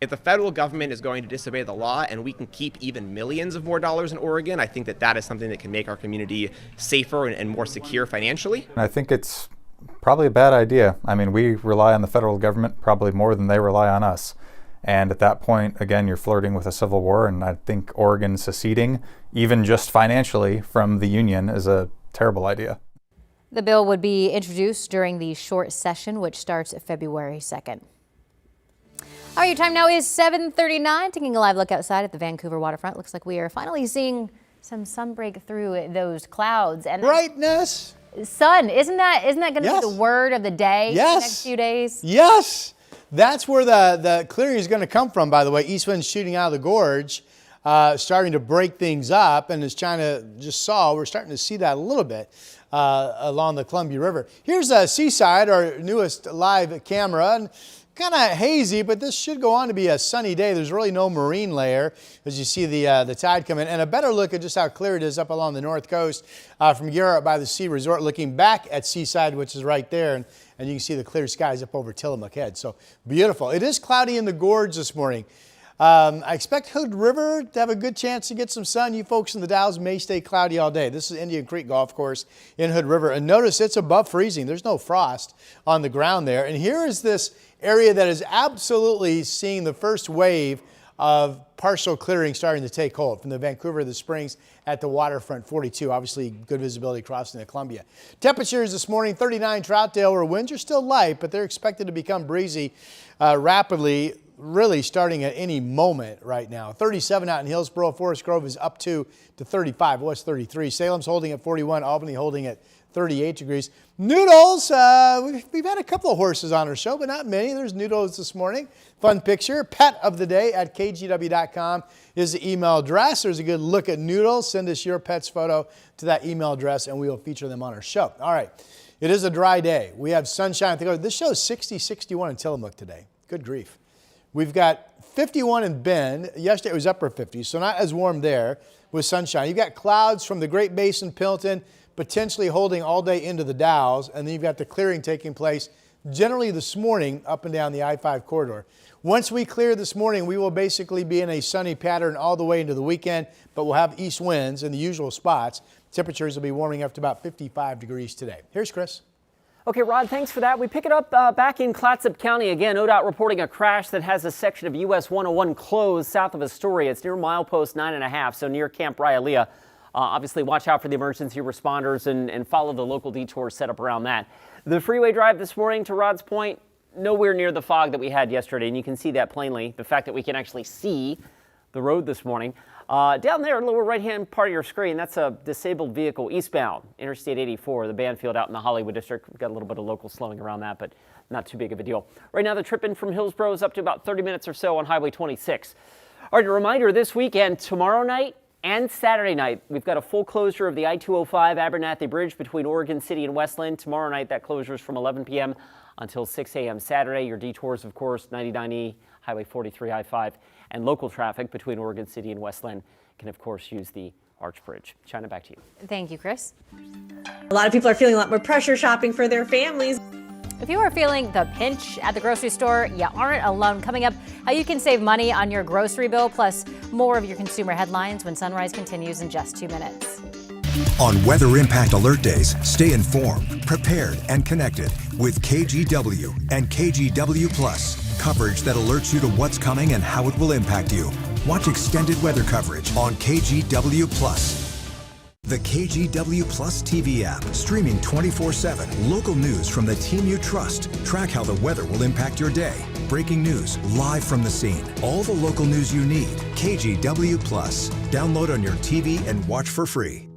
Speaker 4: If the federal government is going to disobey the law and we can keep even millions of more dollars in Oregon, I think that that is something that can make our community safer and more secure financially.
Speaker 6: I think it's probably a bad idea. I mean, we rely on the federal government probably more than they rely on us. And at that point, again, you're flirting with a civil war. And I think Oregon seceding, even just financially, from the union is a terrible idea.
Speaker 1: The bill would be introduced during the short session, which starts February 2nd. All right, your time now is 7:39. Taking a live look outside at the Vancouver waterfront. Looks like we are finally seeing some sun break through those clouds. And
Speaker 2: brightness.
Speaker 1: Sun. Isn't that going to be the word of the day for the next few days?
Speaker 2: Yes. That's where the clearing is going to come from, by the way. East winds shooting out of the gorge, starting to break things up. And as China just saw, we're starting to see that a little bit along the Columbia River. Here's Seaside, our newest live camera. And kind of hazy, but this should go on to be a sunny day. There's really no marine layer as you see the tide come in. And a better look at just how clear it is up along the north coast from Garrett by the Sea Resort, looking back at Seaside, which is right there. And you can see the clear skies up over Tillamook Head. So beautiful. It is cloudy in the gorge this morning. I expect Hood River to have a good chance to get some sun. You folks in the Dalles may stay cloudy all day. This is Indian Creek Golf Course in Hood River. And notice it's above freezing. There's no frost on the ground there. And here is this area that is absolutely seeing the first wave of partial clearing starting to take hold from the Vancouver to the Springs at the waterfront 42. Obviously, good visibility crossing the Columbia. Temperatures this morning, 39 Troutdale, where winds are still light, but they're expected to become breezy rapidly, really starting at any moment right now. 37 out in Hillsborough. Forest Grove is up to 35. It was 33. Salem's holding at 41. Albany holding at 38 degrees. Noodles, we've had a couple of horses on our show, but not many. There's Noodles this morning. Fun picture. Pet of the day at kgw.com is the email address. There's a good look at Noodles. Send us your pet's photo to that email address and we will feature them on our show. All right. It is a dry day. We have sunshine. This shows 60, 61 in Tillamook today. Good grief. We've got 51 in Bend. Yesterday it was upper 50s, so not as warm there with sunshine. You've got clouds from the Great Basin, Pilton, potentially holding all day into the Dalles, and then you've got the clearing taking place generally this morning up and down the I-5 corridor. Once we clear this morning, we will basically be in a sunny pattern all the way into the weekend, but we'll have east winds in the usual spots. Temperatures will be warming up to about 55 degrees today. Here's Chris.
Speaker 3: Okay, Rod, thanks for that. We pick it up back in Clatsop County again. ODOT reporting a crash that has a section of US 101 closed south of Astoria. It's near milepost 9.5, so near Camp Raialea. Obviously, watch out for the emergency responders and follow the local detours set up around that. The freeway drive this morning, to Rod's point, nowhere near the fog that we had yesterday, and you can see that plainly. The fact that we can actually see the road this morning. Down there, in the lower right-hand part of your screen, that's a disabled vehicle eastbound, Interstate 84, the Banfield out in the Hollywood district. We've got a little bit of local slowing around that, but not too big of a deal. Right now, the trip in from Hillsborough is up to about 30 minutes or so on Highway 26. All right, a reminder, this weekend, tomorrow night and Saturday night, we've got a full closure of the I-205 Abernathy Bridge between Oregon City and Westland. Tomorrow night, that closure is from 11 p.m. until 6 a.m. Saturday. Your detours, of course, 99E, Highway 43, I-5, and local traffic between Oregon City and Westland can, of course, use the Arch Bridge. China, back to you.
Speaker 1: Thank you, Chris.
Speaker 17: A lot of people are feeling a lot more pressure shopping for their families.
Speaker 1: If you are feeling the pinch at the grocery store, you aren't alone. Coming up, how you can save money on your grocery bill, plus more of your consumer headlines when Sunrise continues in just 2 minutes.
Speaker 10: On Weather Impact Alert Days, stay informed, prepared, and connected with KGW and KGW Plus. Coverage that alerts you to what's coming and how it will impact you. Watch extended weather coverage on KGW Plus. The KGW Plus TV app, streaming 24/7. Local news from the team you trust. Track how the weather will impact your day. Breaking news, live from the scene. All the local news you need. KGW Plus. Download on your TV and watch for free.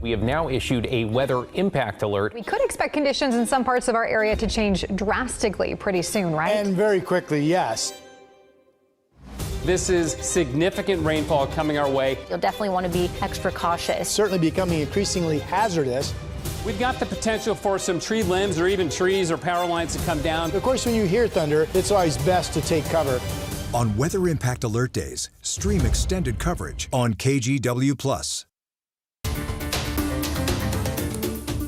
Speaker 20: We have now issued a weather impact alert.
Speaker 5: We could expect conditions in some parts of our area to change drastically pretty soon, right?
Speaker 2: And very quickly, yes.
Speaker 20: This is significant rainfall coming our way.
Speaker 1: You'll definitely want to be extra cautious.
Speaker 2: Certainly becoming increasingly hazardous.
Speaker 20: We've got the potential for some tree limbs or even trees or power lines to come down.
Speaker 2: Of course, when you hear thunder, it's always best to take cover.
Speaker 10: On Weather Impact Alert Days, stream extended coverage on KGW+.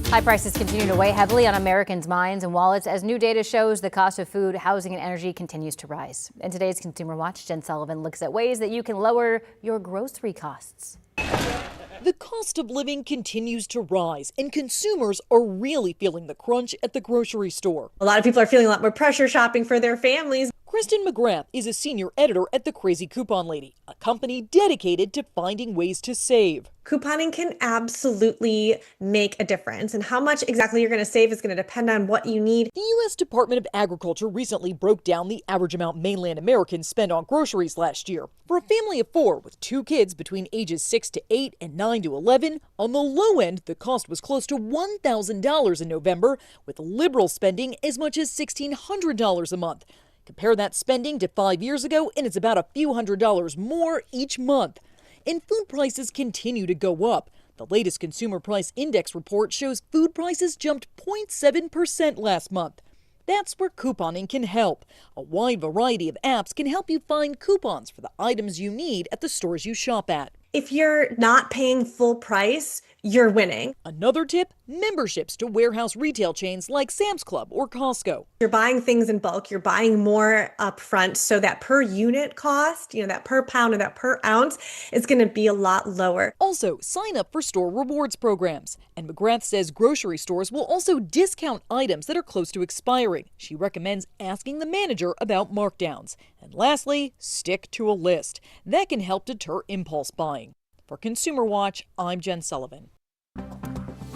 Speaker 1: High prices continue to weigh heavily on Americans' minds and wallets as new data shows the cost of food, housing, and energy continues to rise. In today's Consumer Watch, Jen Sullivan looks at ways that you can lower your grocery costs.
Speaker 7: The cost of living continues to rise, and consumers are really feeling the crunch at the grocery store.
Speaker 17: A lot of people are feeling a lot more pressure shopping for their families.
Speaker 7: Kristen McGrath is a senior editor at the Crazy Coupon Lady, a company dedicated to finding ways to save.
Speaker 17: Couponing can absolutely make a difference, and how much exactly you're going to save is going to depend on what you need.
Speaker 7: The U.S. Department of Agriculture recently broke down the average amount mainland Americans spend on groceries last year. For a family of 4 with 2 kids between ages 6 to 8 and 9 to 11, on the low end, the cost was close to $1,000 in November, with liberal spending as much as $1,600 a month. Compare that spending to 5 years ago, and it's about a few $100s more each month. And food prices continue to go up. The latest Consumer Price Index report shows food prices jumped 0.7% last month. That's where couponing can help. A wide variety of apps can help you find coupons for the items you need at the stores you shop at.
Speaker 17: If you're not paying full price, you're winning.
Speaker 7: Another tip, memberships to warehouse retail chains like Sam's Club or Costco.
Speaker 17: You're buying things in bulk, you're buying more upfront, so that per unit cost, that per pound or that per ounce is going to be a lot lower.
Speaker 7: Also, sign up for store rewards programs. And McGrath says grocery stores will also discount items that are close to expiring. She recommends asking the manager about markdowns. And lastly, stick to a list. That can help deter impulse buying. For Consumer Watch, I'm Jen Sullivan.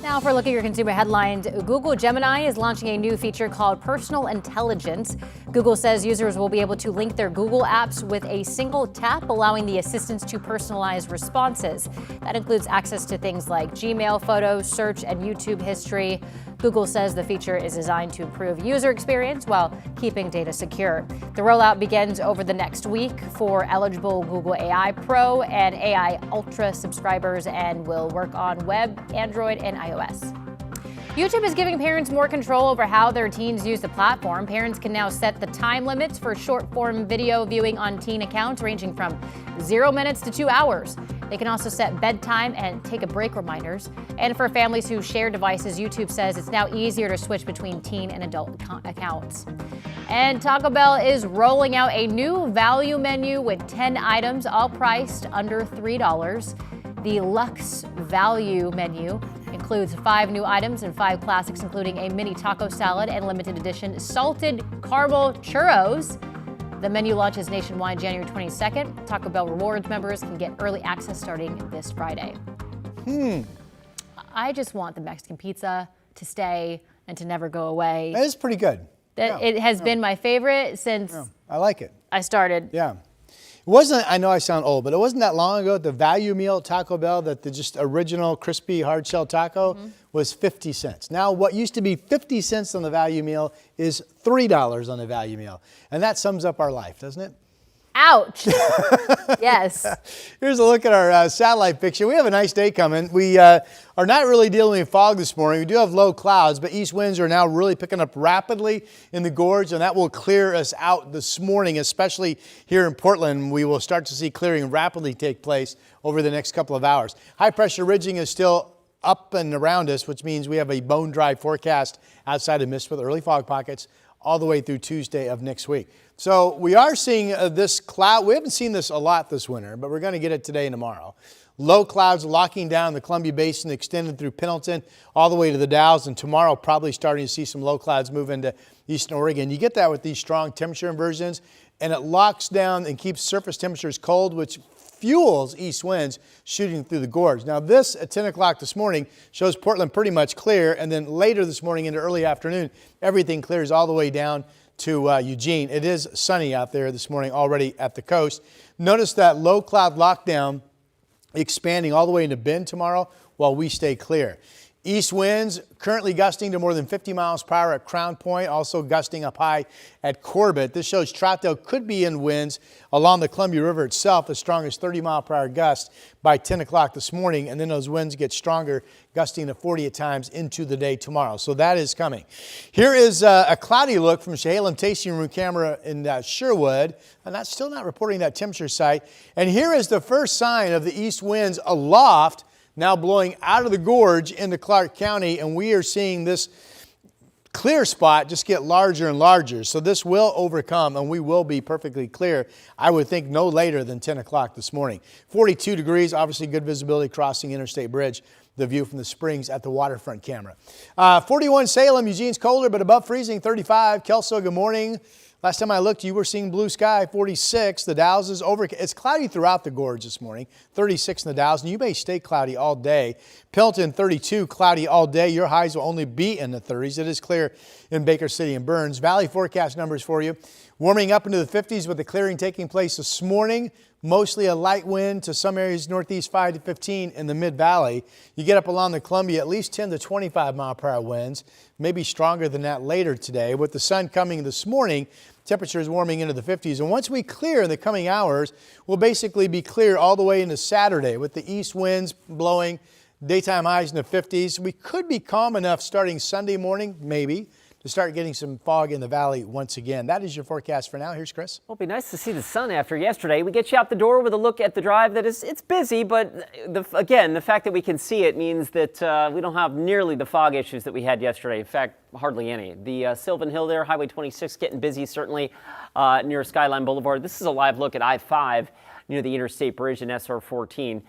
Speaker 1: Now for a look at your consumer headlines, Google Gemini is launching a new feature called Personal Intelligence. Google says users will be able to link their Google apps with a single tap, allowing the assistants to personalize responses. That includes access to things like Gmail, photos, search, and YouTube history. Google says the feature is designed to improve user experience while keeping data secure. The rollout begins over the next week for eligible Google AI Pro and AI Ultra subscribers and will work on web, Android, and iOS. YouTube is giving parents more control over how their teens use the platform. Parents can now set the time limits for short-form video viewing on teen accounts, ranging from 0 minutes to 2 hours. They can also set bedtime and take a break reminders. And for families who share devices, YouTube says it's now easier to switch between teen and adult accounts. And Taco Bell is rolling out a new value menu with 10 items, all priced under $3. The Luxe Value menu includes 5 new items and 5 classics, including a mini taco salad and limited edition salted caramel churros. The menu launches nationwide January 22nd. Taco Bell Rewards members can get early access starting this Friday. I just want the Mexican pizza to stay and to never go away.
Speaker 2: That is pretty good.
Speaker 1: It has been my favorite since
Speaker 2: I like it.
Speaker 1: I started.
Speaker 2: Yeah. It wasn't, I know I sound old, but it wasn't that long ago, the value meal at Taco Bell, that the just original crispy hard shell taco was 50 cents. Now what used to be 50 cents on the value meal is $3 on the value meal. And that sums up our life, doesn't it?
Speaker 1: Ouch. Yes.
Speaker 2: Here's a look at our satellite picture. We have a nice day coming. We are not really dealing with fog this morning. We do have low clouds, but east winds are now really picking up rapidly in the gorge, and that will clear us out this morning, especially here in Portland. We will start to see clearing rapidly take place over the next couple of hours. High pressure ridging is still up and around us, which means we have a bone dry forecast outside of mist with early fog pockets all the way through Tuesday of next week. So we are seeing this cloud. We haven't seen this a lot this winter, but we're going to get it today and tomorrow. Low clouds locking down the Columbia Basin, extended through Pendleton all the way to the Dalles, and tomorrow probably starting to see some low clouds move into eastern Oregon. You get that with these strong temperature inversions, and it locks down and keeps surface temperatures cold, which fuels east winds shooting through the gorge. Now this at 10 o'clock this morning shows Portland pretty much clear, and then later this morning into early afternoon, everything clears all the way down to Eugene. It is sunny out there this morning already at the coast. Notice that low cloud lockdown expanding all the way into Bend tomorrow. while we stay clear. East winds currently gusting to more than 50 miles per hour at Crown Point, also gusting up high at Corbett. This shows Troutdale could be in winds along the Columbia River itself, as strong as 30 mile per hour gusts by 10 o'clock this morning. And then those winds get stronger, gusting to 40 at times into the day tomorrow. So that is coming. Here is a cloudy look from Chehalem tasting room camera in Sherwood. And that's still not reporting that temperature site. And here is the first sign of the east winds aloft, now blowing out of the gorge into Clark County, and we are seeing this clear spot just get larger and larger. So this will overcome, and we will be perfectly clear, I would think, no later than 10 o'clock this morning. 42 degrees, obviously good visibility crossing Interstate Bridge. The view from the Springs at the waterfront camera. 41 Salem, Eugene's colder, but above freezing, 35. Kelso, good morning. Last time I looked, you were seeing blue sky, 46. The Dalles is over. It's cloudy throughout the gorge this morning, 36 in the Dalles, and you may stay cloudy all day. Pilton, 32, cloudy all day. Your highs will only be in the 30s. It is clear in Baker City and Burns. Valley forecast numbers for you. Warming up into the 50s with the clearing taking place this morning. Mostly a light wind to some areas northeast 5 to 15 in the mid-valley. You get up along the Columbia, at least 10 to 25 mile per hour winds, maybe stronger than that later today. With the sun coming this morning, temperatures warming into the 50s. And once we clear in the coming hours, we'll basically be clear all the way into Saturday with the east winds blowing, daytime highs in the 50s. We could be calm enough starting Sunday morning, maybe, to start getting some fog in the valley once again. That is your forecast for now. Here's Chris.
Speaker 3: Well, it'll be nice to see the sun after yesterday. We get you out the door with a look at the drive. It's busy, but again, the fact that we can see it means that we don't have nearly the fog issues that we had yesterday. In fact, hardly any. The Sylvan Hill there, Highway 26, getting busy certainly near Skyline Boulevard. This is a live look at I-5 near the Interstate Bridge and SR 14.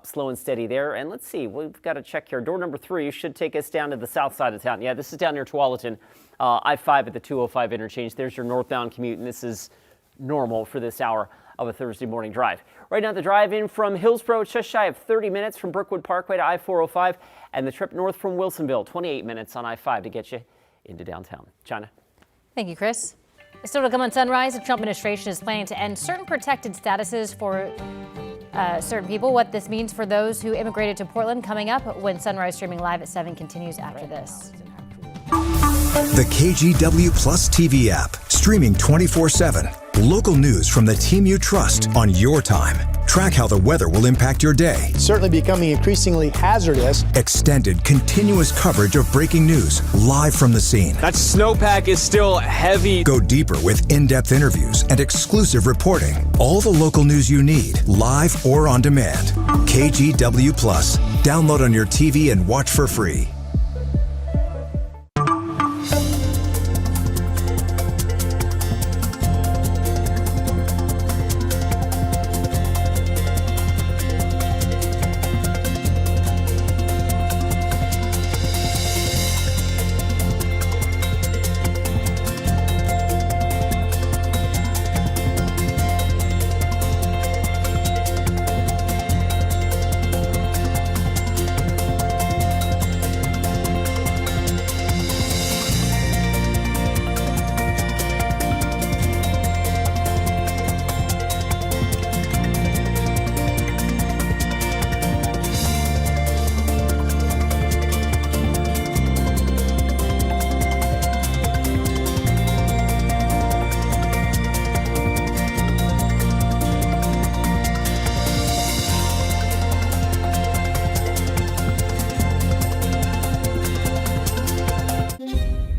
Speaker 3: Slow and steady there. And let's see, we've got to check here. Door number 3 should take us down to the south side of town. Yeah, this is down near Tualatin. I-5 at the 205 interchange. There's your northbound commute, and this is normal for this hour of a Thursday morning drive. Right now, the drive in from Hillsborough, it's just shy of 30 minutes from Brookwood Parkway to I-405, and the trip north from Wilsonville, 28 minutes on I-5 to get you into downtown. China.
Speaker 1: Thank you, Chris. Still to come on Sunrise, the Trump administration is planning to end certain protected statuses for certain people. What this means for those who immigrated to Portland coming up when Sunrise streaming live at 7 continues after this.
Speaker 10: The KGW Plus TV app, streaming 24/7. Local news from the team you trust on your time. Track how the weather will impact your day.
Speaker 2: Certainly becoming increasingly hazardous.
Speaker 10: Extended, continuous coverage of breaking news, live from the scene.
Speaker 20: That snowpack is still heavy.
Speaker 10: Go deeper with in-depth interviews and exclusive reporting. All the local news you need, live or on demand. KGW Plus. Download on your TV and watch for free.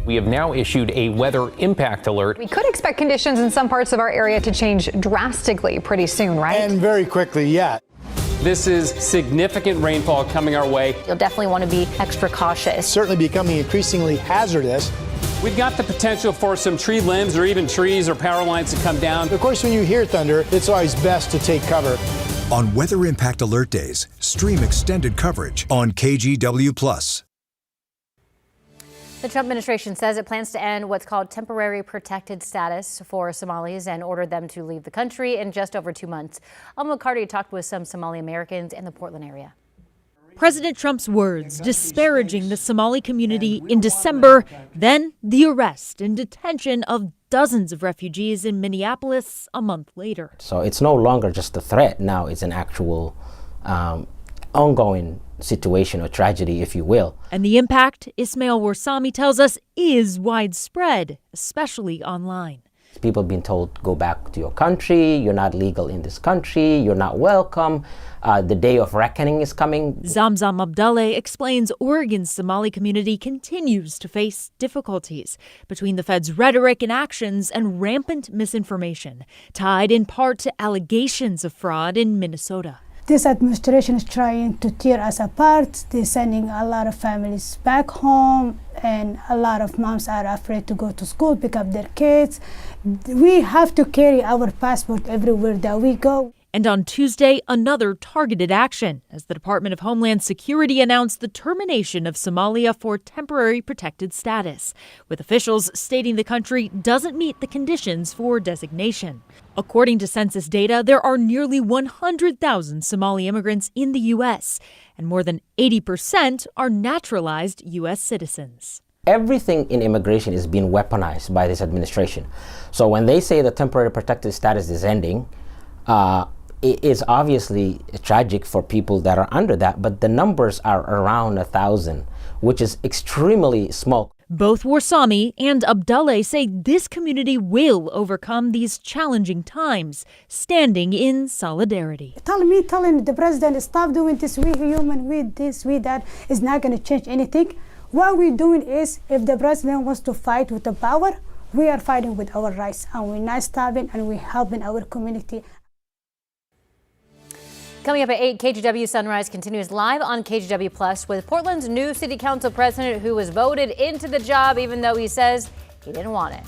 Speaker 11: We have now issued a weather impact alert.
Speaker 5: We could expect conditions in some parts of our area to change drastically pretty soon, right?
Speaker 2: And very quickly, yeah.
Speaker 20: This is significant rainfall coming our way.
Speaker 1: You'll definitely want to be extra cautious.
Speaker 2: Certainly becoming increasingly hazardous.
Speaker 20: We've got the potential for some tree limbs or even trees or power lines to come down.
Speaker 2: Of course, when you hear thunder, it's always best to take cover.
Speaker 10: On Weather Impact Alert Days, stream extended coverage on KGW Plus.
Speaker 1: The Trump administration says it plans to end what's called temporary protected status for Somalis and order them to leave the country in just over 2 months. Al-Mukardi talked with some Somali Americans in the Portland area.
Speaker 12: President Trump's words disparaging the Somali community in December, then the arrest and detention of dozens of refugees in Minneapolis a month later.
Speaker 13: So it's no longer just a threat. Now it's an actual ongoing situation or tragedy, if you will.
Speaker 7: And the impact, Ismail Warsami tells us, is widespread, especially online.
Speaker 13: People being told, go back to your country, you're not legal in this country, you're not welcome, the day of reckoning is coming.
Speaker 7: Zamzam Abdallah explains Oregon's Somali community continues to face difficulties between the Fed's rhetoric and actions and rampant misinformation, tied in part to allegations of fraud in Minnesota.
Speaker 14: This administration is trying to tear us apart. They're sending a lot of families back home, and a lot of moms are afraid to go to school, pick up their kids. We have to carry our passport everywhere that we go.
Speaker 7: And on Tuesday, another targeted action as the Department of Homeland Security announced the termination of Somalia for temporary protected status, with officials stating the country doesn't meet the conditions for designation. According to census data, there are nearly 100,000 Somali immigrants in the U.S., and more than 80% are naturalized U.S. citizens.
Speaker 13: Everything in immigration is being weaponized by this administration. So when they say the temporary protected status is ending, it is obviously tragic for people that are under that, but the numbers are around 1,000, which is extremely small.
Speaker 7: Both Warsami and Abdallah say this community will overcome these challenging times, standing in solidarity.
Speaker 14: Telling the president, stop doing this, we human, we this, we that, is not going to change anything. What we're doing is, if the president wants to fight with the power, we are fighting with our rights, and we're not stopping, and we're helping our community.
Speaker 1: Coming up at 8, KGW Sunrise continues live on KGW Plus with Portland's new city council president who was voted into the job even though he says he didn't want it.